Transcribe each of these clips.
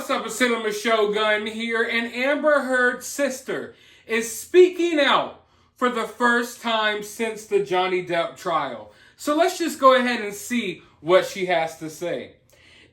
What's up, it's Cinema Shogun here, and Amber Heard's sister is speaking out for the first time since the Johnny Depp trial. So let's just go ahead and see what she has to say.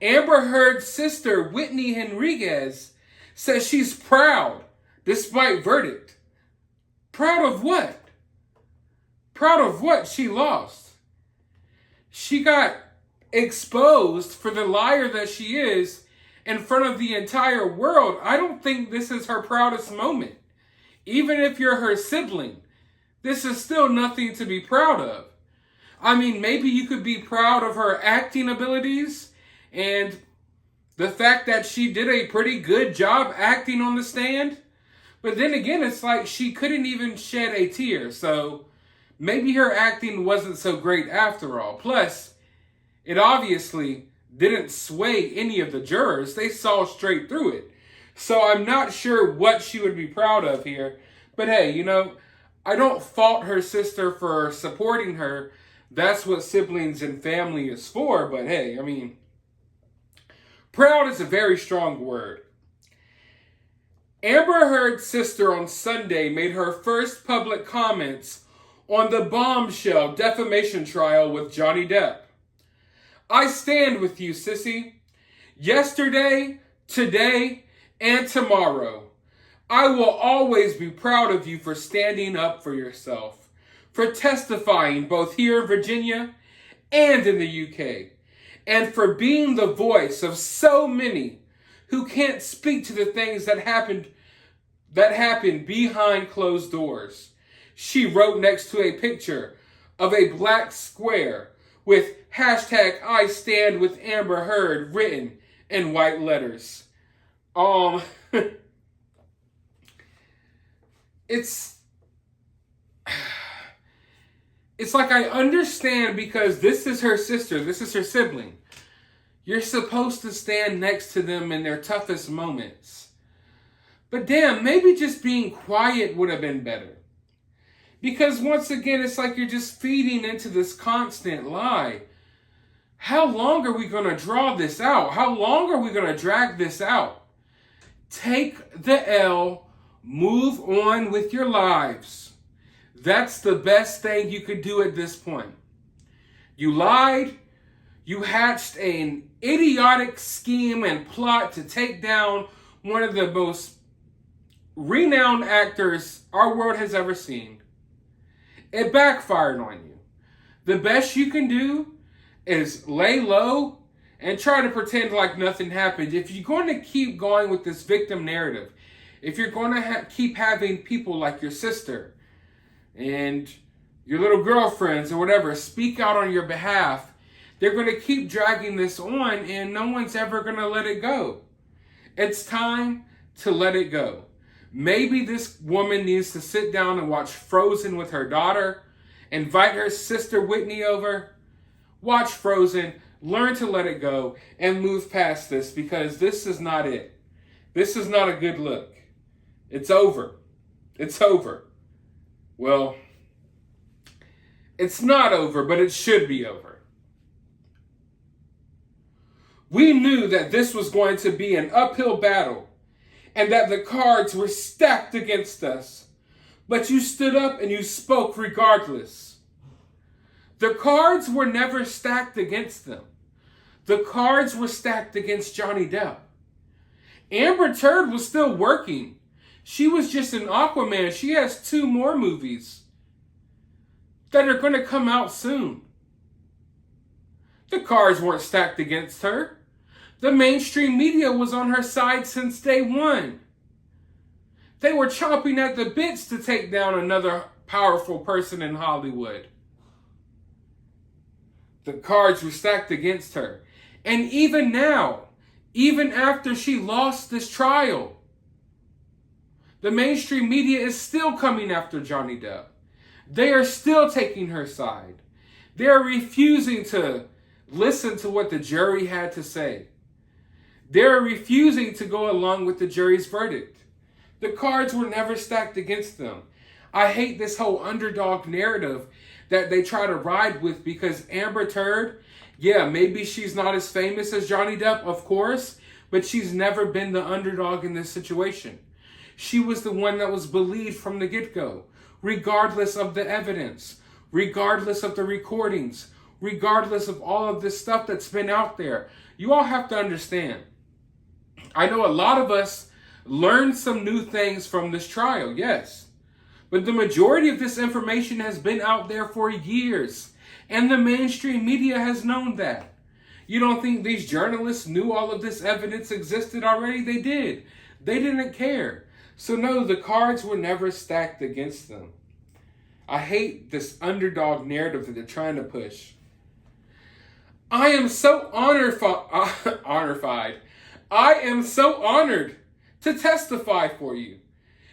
Amber Heard's sister, Whitney Henriquez, says she's proud despite verdict. Proud of what? Proud of what she lost. She got exposed for the liar that she is in front of the entire world. I don't think this is her proudest moment. Even if you're her sibling, this is still nothing to be proud of. I mean, maybe you could be proud of her acting abilities and the fact that she did a pretty good job acting on the stand. But then again, it's like she couldn't even shed a tear. So maybe her acting wasn't so great after all. Plus, it obviously didn't sway any of the jurors. They saw straight through it. So I'm not sure what she would be proud of here. But hey, I don't fault her sister for supporting her. That's what siblings and family is for. But hey, proud is a very strong word. Amber Heard's sister on Sunday made her first public comments on the bombshell defamation trial with Johnny Depp. I stand with you, sissy. Yesterday, today, and tomorrow. I will always be proud of you for standing up for yourself, for testifying both here in Virginia and in the UK, and for being the voice of so many who can't speak to the things that happened behind closed doors. She wrote next to a picture of a black square with hashtag I stand with Amber Heard written in white letters. It's like I understand because this is her sister, this is her sibling. You're supposed to stand next to them in their toughest moments. But damn, maybe just being quiet would have been better. Because once again, it's like you're just feeding into this constant lie. How long are we going to draw this out? How long are we going to drag this out? Take the L, move on with your lives. That's the best thing you could do at this point. You lied. You hatched an idiotic scheme and plot to take down one of the most renowned actors our world has ever seen. It backfired on you. The best you can do is lay low and try to pretend like nothing happened. If you're going to keep going with this victim narrative, if you're going to keep having people like your sister and your little girlfriends or whatever speak out on your behalf, they're going to keep dragging this on and no one's ever going to let it go. It's time to let it go. Maybe this woman needs to sit down and watch Frozen with her daughter, invite her sister Whitney over, watch Frozen, learn to let it go, and move past this because this is not it. This is not a good look. It's over. It's over. Well, it's not over, but it should be over. We knew that this was going to be an uphill battle and that the cards were stacked against us. But you stood up and you spoke regardless. The cards were never stacked against them. The cards were stacked against Johnny Depp. Amber Heard was still working. She was just an Aquaman. She has 2 more movies that are going to come out soon. The cards weren't stacked against her. The mainstream media was on her side since day one. They were chomping at the bits to take down another powerful person in Hollywood. The cards were stacked against her. And even now, even after she lost this trial, the mainstream media is still coming after Johnny Depp. They are still taking her side. They are refusing to listen to what the jury had to say. They're refusing to go along with the jury's verdict. The cards were never stacked against them. I hate this whole underdog narrative that they try to ride with because Amber Heard, yeah, maybe she's not as famous as Johnny Depp, of course, but she's never been the underdog in this situation. She was the one that was believed from the get-go, regardless of the evidence, regardless of the recordings, regardless of all of this stuff that's been out there. You all have to understand. I know a lot of us learned some new things from this trial, yes. But the majority of this information has been out there for years. And the mainstream media has known that. You don't think these journalists knew all of this evidence existed already? They did. They didn't care. So no, the cards were never stacked against them. I hate this underdog narrative that they're trying to push. I am so honorified. I am so honored to testify for you.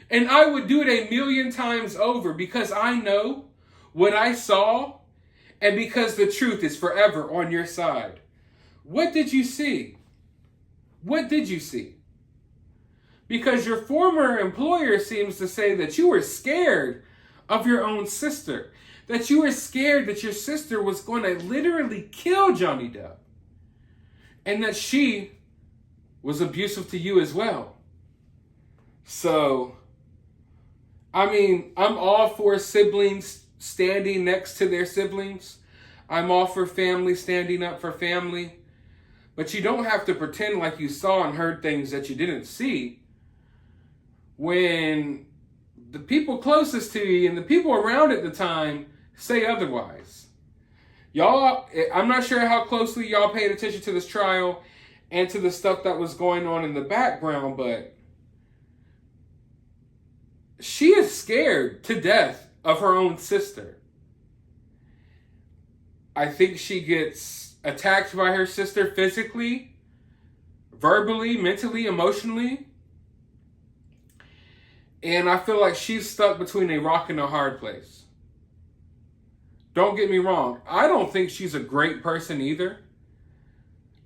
And I would do it 1,000,000 times over because I know what I saw and because the truth is forever on your side. What did you see? What did you see? Because your former employer seems to say that you were scared of your own sister. That you were scared that your sister was going to literally kill Johnny Depp. And that she was abusive to you as well. So, I mean, I'm all for siblings standing next to their siblings. I'm all for family standing up for family. But you don't have to pretend like you saw and heard things that you didn't see when the people closest to you and the people around at the time say otherwise. Y'all, I'm not sure how closely y'all paid attention to this trial and to the stuff that was going on in the background, but she is scared to death of her own sister. I think she gets attacked by her sister physically, verbally, mentally, emotionally. And I feel like she's stuck between a rock and a hard place. Don't get me wrong. I don't think she's a great person either.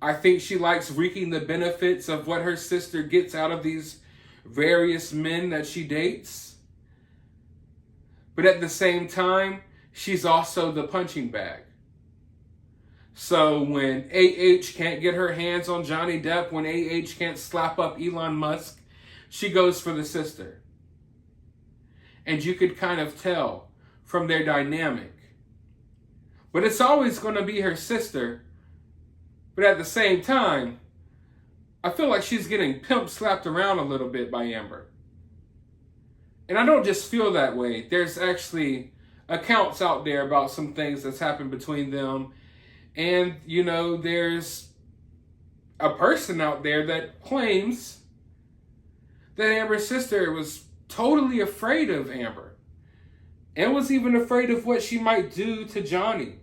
I think she likes reaping the benefits of what her sister gets out of these various men that she dates. But at the same time, she's also the punching bag. So when AH can't get her hands on Johnny Depp, when AH can't slap up Elon Musk, she goes for the sister. And you could kind of tell from their dynamic. But it's always going to be her sister. But at the same time, I feel like she's getting pimp slapped around a little bit by Amber. And I don't just feel that way. There's actually accounts out there about some things that's happened between them. And, you know, there's a person out there that claims that Amber's sister was totally afraid of Amber. And was even afraid of what she might do to Johnny.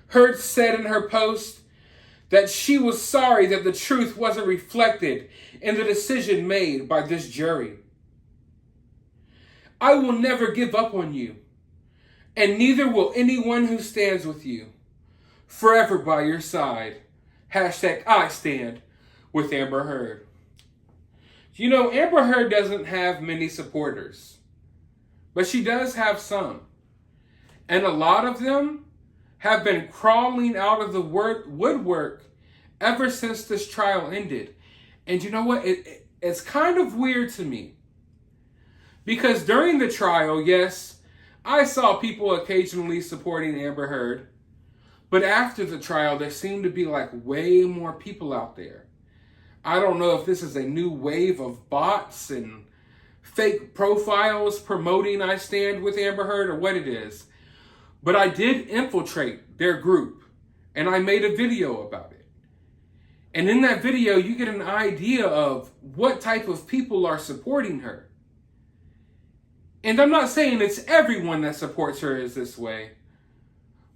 Heard said in her post that she was sorry that the truth wasn't reflected in the decision made by this jury. I will never give up on you, and neither will anyone who stands with you. Forever by your side. Hashtag I stand with Amber Heard. You know, Amber Heard doesn't have many supporters, but she does have some. And a lot of them have been crawling out of the woodwork ever since this trial ended. And you know what? It's kind of weird to me. Because during the trial, yes, I saw people occasionally supporting Amber Heard. But after the trial, there seemed to be like way more people out there. I don't know if this is a new wave of bots and fake profiles promoting I stand with Amber Heard or what it is. But I did infiltrate their group and I made a video about it. And in that video, you get an idea of what type of people are supporting her. And I'm not saying it's everyone that supports her is this way.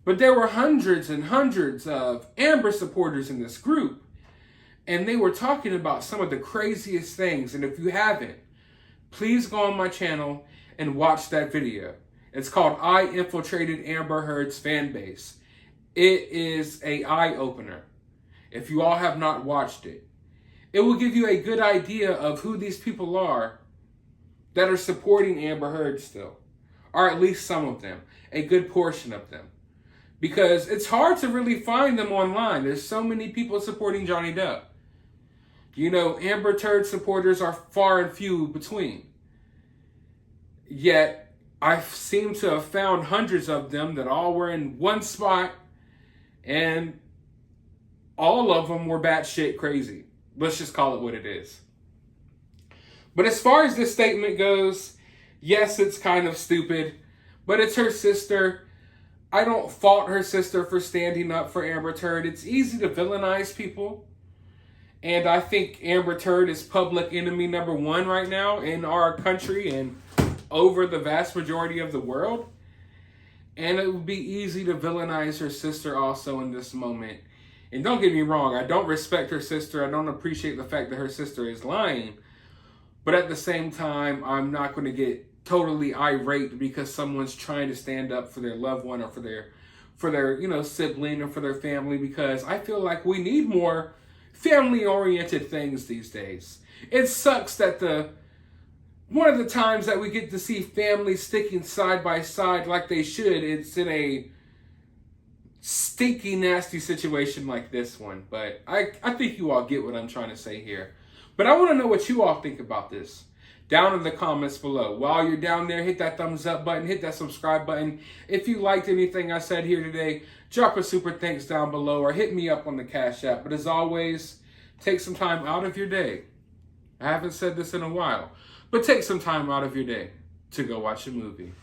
But there were hundreds and hundreds of Amber supporters in this group. And they were talking about some of the craziest things. And if you haven't, please go on my channel and watch that video. It's called I Infiltrated Amber Heard's Fan Base. It is an eye-opener. If you all have not watched it, it will give you a good idea of who these people are that are supporting Amber Heard still. Or at least some of them. A good portion of them. because it's hard to really find them online. There's so many people supporting Johnny Depp. You know, Amber Heard supporters are far and few between. Yet, I seem to have found hundreds of them that all were in one spot, and all of them were batshit crazy. Let's just call it what it is. But as far as this statement goes, yes, it's kind of stupid, but it's her sister. I don't fault her sister for standing up for Amber Heard. It's easy to villainize people. And I think Amber Heard is public enemy number one right now in our country and over the vast majority of the world. And it would be easy to villainize her sister also in this moment. And don't get me wrong, I don't respect her sister. I don't appreciate the fact that her sister is lying. But at the same time, I'm not going to get totally irate because someone's trying to stand up for their loved one or for their sibling or for their family, because I feel like we need more family-oriented things these days. It sucks that one of the times that we get to see families sticking side by side like they should, it's in a stinky, nasty situation like this one. But I think you all get what I'm trying to say here. But I want to know what you all think about this down in the comments below. While you're down there, hit that thumbs up button, hit that subscribe button. If you liked anything I said here today, drop a super thanks down below or hit me up on the Cash App. But as always, take some time out of your day. I haven't said this in a while, but take some time out of your day to go watch a movie.